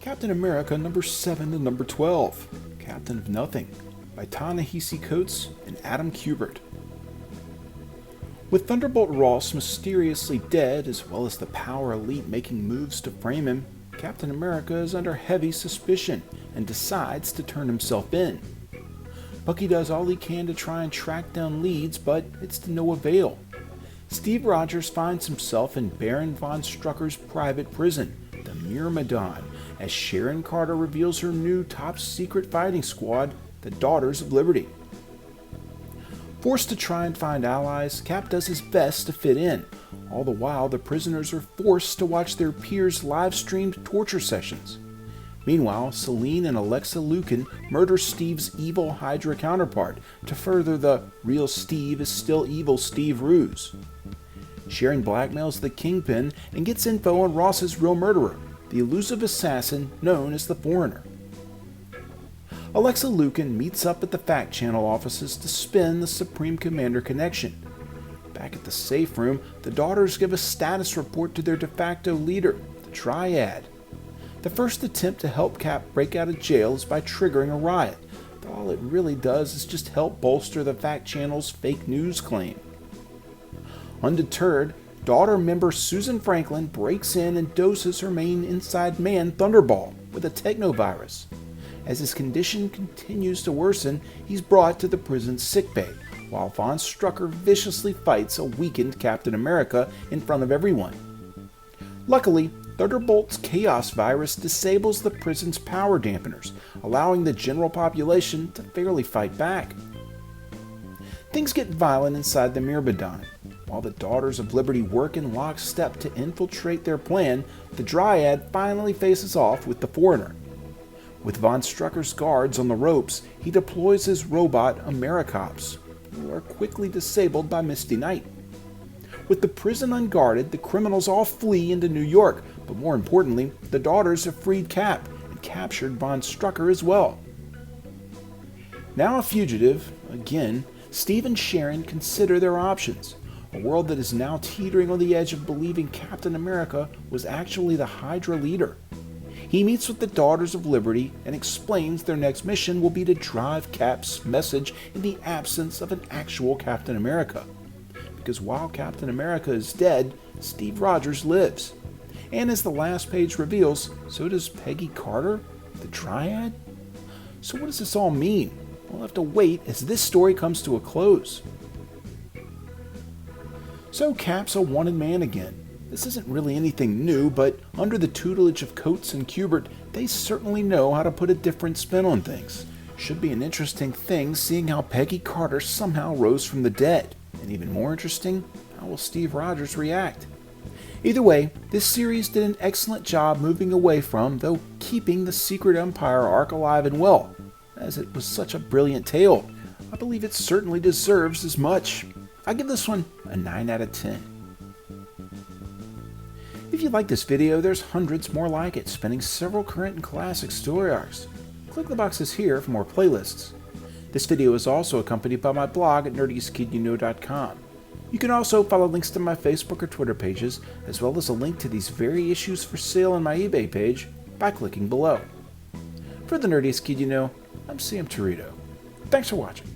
Captain America number 7 and number 12, Captain of Nothing, by Ta-Nehisi Coates and Adam Kubert. With Thunderbolt Ross mysteriously dead, as well as the power elite making moves to frame him, Captain America is under heavy suspicion and decides to turn himself in. Bucky does all he can to try and track down leads, but it's to no avail. Steve Rogers finds himself in Baron von Strucker's private prison, the Myrmidon, as Sharon Carter reveals her new top-secret fighting squad, the Daughters of Liberty. Forced to try and find allies, Cap does his best to fit in. All the while, the prisoners are forced to watch their peers' live-streamed torture sessions. Meanwhile, Selene and Alexa Lukin murder Steve's evil Hydra counterpart to further the real Steve is still evil Steve ruse. Sharon blackmails the Kingpin and gets info on Ross's real murderer, the elusive assassin known as the Foreigner. Alexa Lukin meets up at the Fact Channel offices to spin the Supreme Commander connection. Back at the safe room, the daughters give a status report to their de facto leader, the Triad. The first attempt to help Cap break out of jail is by triggering a riot, though all it really does is just help bolster the Fact Channel's fake news claim. Undeterred, daughter member Susan Franklin breaks in and doses her main inside man Thunderball with a technovirus. As his condition continues to worsen, he's brought to the prison's sickbay, while Von Strucker viciously fights a weakened Captain America in front of everyone. Luckily, Thunderbolt's chaos virus disables the prison's power dampeners, allowing the general population to fairly fight back. Things get violent inside the Myrmidon. While the Daughters of Liberty work in lockstep to infiltrate their plan, the Dryad finally faces off with the Foreigner. With Von Strucker's guards on the ropes, he deploys his robot Americops, who are quickly disabled by Misty Knight. With the prison unguarded, the criminals all flee into New York, but more importantly, the daughters have freed Cap and captured Von Strucker as well. Now a fugitive, again, Steve and Sharon consider their options. A world that is now teetering on the edge of believing Captain America was actually the Hydra leader. He meets with the Daughters of Liberty and explains their next mission will be to drive Cap's message in the absence of an actual Captain America. Because while Captain America is dead, Steve Rogers lives. And as the last page reveals, so does Peggy Carter, the Triad? So what does this all mean? We'll have to wait as this story comes to a close. So Cap's a wanted man again. This isn't really anything new, but under the tutelage of Coates and Kubert, they certainly know how to put a different spin on things. Should be an interesting thing seeing how Peggy Carter somehow rose from the dead. And even more interesting, how will Steve Rogers react? Either way, this series did an excellent job moving away from, though keeping the Secret Empire arc alive and well. As it was such a brilliant tale, I believe it certainly deserves as much. I give this one a 9 out of 10. If you like this video, there's hundreds more like it, spanning several current and classic story arcs. Click the boxes here for more playlists. This video is also accompanied by my blog at nerdiestkidyouknow.com. You can also follow links to my Facebook or Twitter pages, as well as a link to these very issues for sale on my eBay page by clicking below. For the Nerdiest Kid You Know, I'm Sam Torito. Thanks for watching.